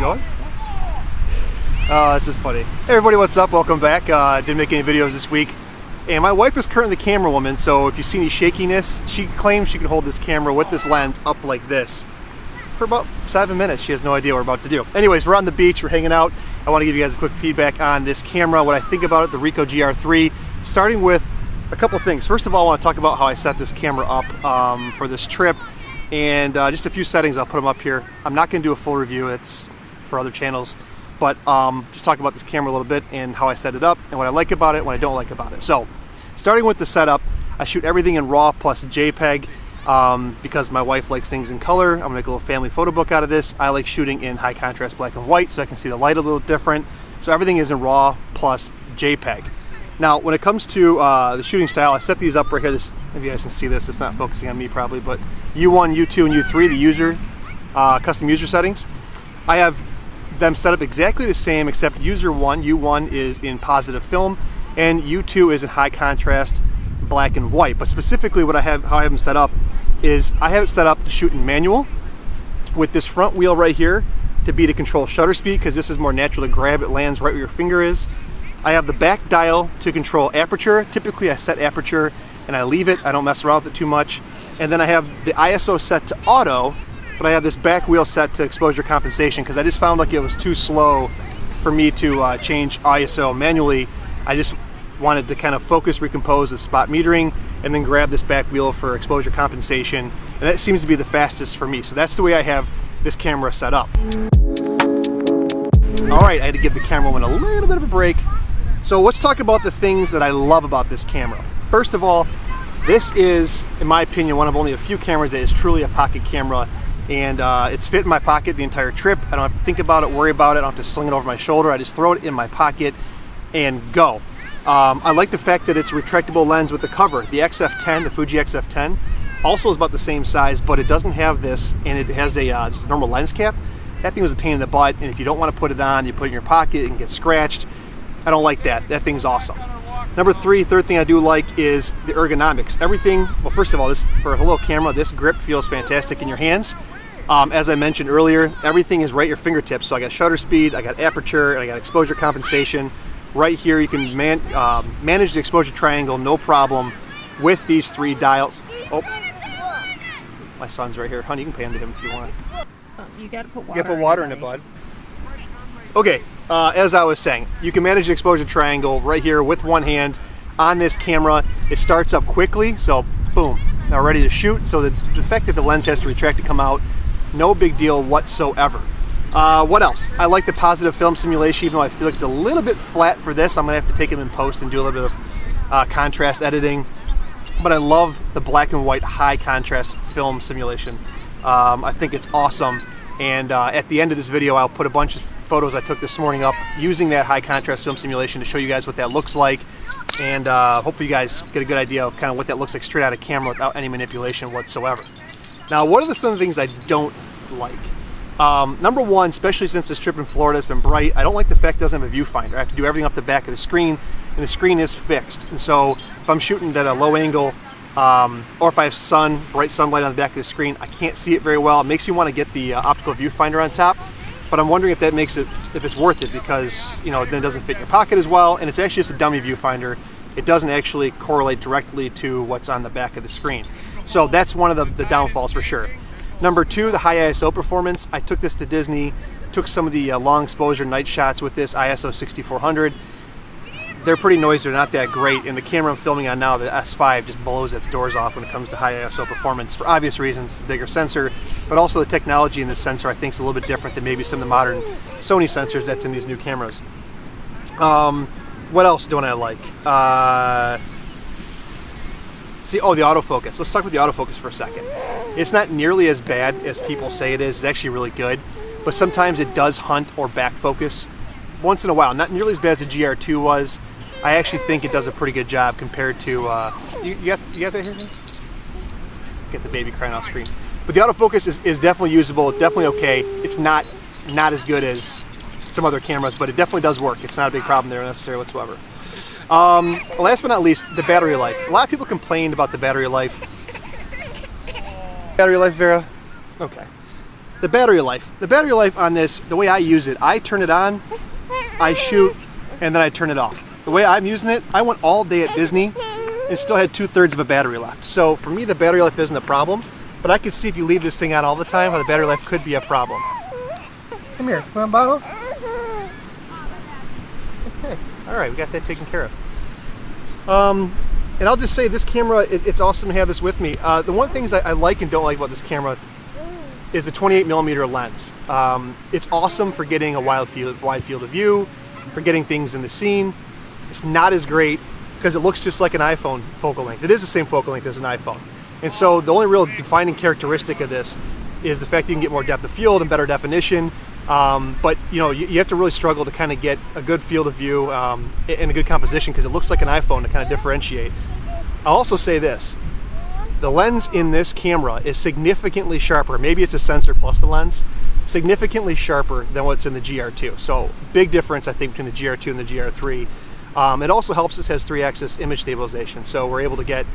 going? Oh, this is funny. Hey everybody, what's up? Welcome back. Didn't make any videos this week. And my wife is currently the camera woman, so if you see any shakiness, she claims she can hold this camera with this lens up like this for about 7 minutes. She has no idea what we're about to do. Anyways, we're on the beach, we're hanging out. I want to give you guys a quick feedback on this camera, what I think about it, the Ricoh GR3, starting with a couple things. First of all, I want to talk about how I set this camera up for this trip, and just a few settings. I'll put them up here. I'm not going to do a full review, it's for other channels, but just talk about this camera a little bit and how I set it up and what I like about it, what I don't like about it. So, starting with the setup, I shoot everything in RAW plus JPEG because my wife likes things in color. I'm gonna make a little family photo book out of this. I like shooting in high contrast black and white so I can see the light a little different. So everything is in RAW plus JPEG. Now, when it comes to the shooting style, I set these up right here. This, if you guys can see this, it's not focusing on me probably, but U1, U2, and U3, the user, custom user settings. I have them set up exactly the same except user 1, U1 is in positive film, and U2 is in high contrast black and white. But specifically how I have them set up is I have it set up to shoot in manual with this front wheel right here to be to control shutter speed because this is more natural to grab. It lands right where your finger is. I have the back dial to control aperture. Typically I set aperture and I leave it. I don't mess around with it too much. And then I have the ISO set to auto, but I have this back wheel set to exposure compensation because I just found like it was too slow for me to change ISO manually. I just wanted to kind of focus, recompose the spot metering, and then grab this back wheel for exposure compensation. And that seems to be the fastest for me. So that's the way I have this camera set up. All right, I had to give the cameraman a little bit of a break. So let's talk about the things that I love about this camera. First of all, this is, in my opinion, one of only a few cameras that is truly a pocket camera, and it's fit in my pocket the entire trip. I don't have to think about it, worry about it, I don't have to sling it over my shoulder. I just throw it in my pocket and go. I like the fact that it's a retractable lens with the cover. The XF10, the Fuji XF10, also is about the same size, but it doesn't have this, and it has a just a normal lens cap. That thing was a pain in the butt, and if you don't want to put it on, you put it in your pocket and get scratched. I don't like that. That thing's awesome. Number three, third thing I do like is the ergonomics. Everything, well, first of all, this for a little camera, this grip feels fantastic in your hands. As I mentioned earlier, everything is right at your fingertips. So I got shutter speed, I got aperture, and I got exposure compensation. Right here, you can manage the exposure triangle, no problem, with these three dials. Oh, my son's right here. Honey, you can pan to him if you want. You gotta put water. You gotta put water in it, bud. Okay, as I was saying, you can manage the exposure triangle right here with one hand on this camera. It starts up quickly, so boom, now ready to shoot. So the fact that the lens has to retract to come out, no big deal whatsoever. What else? I like the positive film simulation, even though I feel like it's a little bit flat for this. I'm gonna have to take it in post and do a little bit of contrast editing. But I love the black and white high contrast film simulation. I think it's awesome. And at the end of this video, I'll put a bunch of photos I took this morning up using that high contrast film simulation to show you guys what that looks like. And hopefully you guys get a good idea of kind of what that looks like straight out of camera without any manipulation whatsoever. Now, what are some of the things I don't like? Number one, especially since this trip in Florida has been bright, I don't like the fact it doesn't have a viewfinder. I have to do everything off the back of the screen, and the screen is fixed. And so if I'm shooting at a low angle, or if I have bright sunlight on the back of the screen, I can't see it very well. It makes me want to get the optical viewfinder on top, but I'm wondering if that makes it, if it's worth it, because then it doesn't fit in your pocket as well, and it's actually just a dummy viewfinder. It doesn't actually correlate directly to what's on the back of the screen. So that's one of the downfalls for sure. Number two, the high ISO performance. I took this to Disney, took some of the long exposure night shots with this ISO 6400. They're pretty noisy, they're not that great, and the camera I'm filming on now, the S5, just blows its doors off when it comes to high ISO performance for obvious reasons. It's a bigger sensor, but also the technology in this sensor I think is a little bit different than maybe some of the modern Sony sensors that's in these new cameras. What else don't I like? The autofocus. Let's talk about the autofocus for a second. It's not nearly as bad as people say it is. It's actually really good, but sometimes it does hunt or back focus once in a while. Not nearly as bad as the GR2 was. I actually think it does a pretty good job compared to, you got that here? Get the baby crying off screen. But the autofocus is definitely usable, definitely okay. It's not as good as some other cameras, but it definitely does work. It's not a big problem there necessarily whatsoever. Last but not least, the battery life. A lot of people complained about the battery life. Battery life, Vera? Okay. The battery life. The battery life on this, the way I use it, I turn it on, I shoot, and then I turn it off. The way I'm using it, I went all day at Disney and still had 2/3 of a battery left. So for me, the battery life isn't a problem, but I could see if you leave this thing on all the time, how the battery life could be a problem. Come here, you want a bottle? Okay, all right, we got that taken care of. And I'll just say this camera, it's awesome to have this with me. The one things I like and don't like about this camera is the 28mm lens. It's awesome for getting a wide field of view, for getting things in the scene. It's not as great because it looks just like an iPhone focal length. It is the same focal length as an iPhone. And so the only real defining characteristic of this is the fact that you can get more depth of field and better definition. But you know, you have to really struggle to kind of get a good field of view and a good composition because it looks like an iPhone to kind of differentiate. I'll also say this. The lens in this camera is significantly sharper. Maybe it's a sensor plus the lens. Significantly sharper than what's in the GR2. So big difference, I think, between the GR2 and the GR3. It also helps this has 3-axis image stabilization. So we're able to get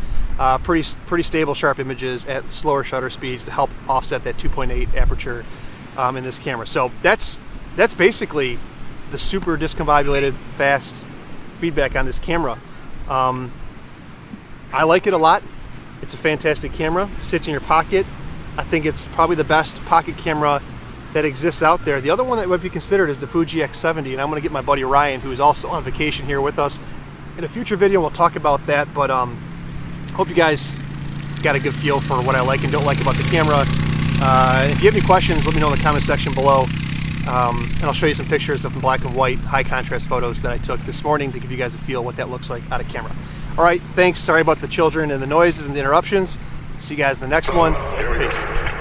pretty stable, sharp images at slower shutter speeds to help offset that 2.8 aperture in this camera. So that's basically the super discombobulated fast feedback on this camera. I like it a lot. It's a fantastic camera. Sits in your pocket. I think it's probably the best pocket camera that exists out there. The other one that would be considered is the Fuji X70, and I'm going to get my buddy Ryan, who is also on vacation, here with us. In a future video, we'll talk about that, but hope you guys got a good feel for what I like and don't like about the camera. If you have any questions, let me know in the comment section below, and I'll show you some pictures of black and white, high contrast photos that I took this morning to give you guys a feel what that looks like out of camera. All right, thanks. Sorry about the children and the noises and the interruptions. See you guys in the next one. Peace.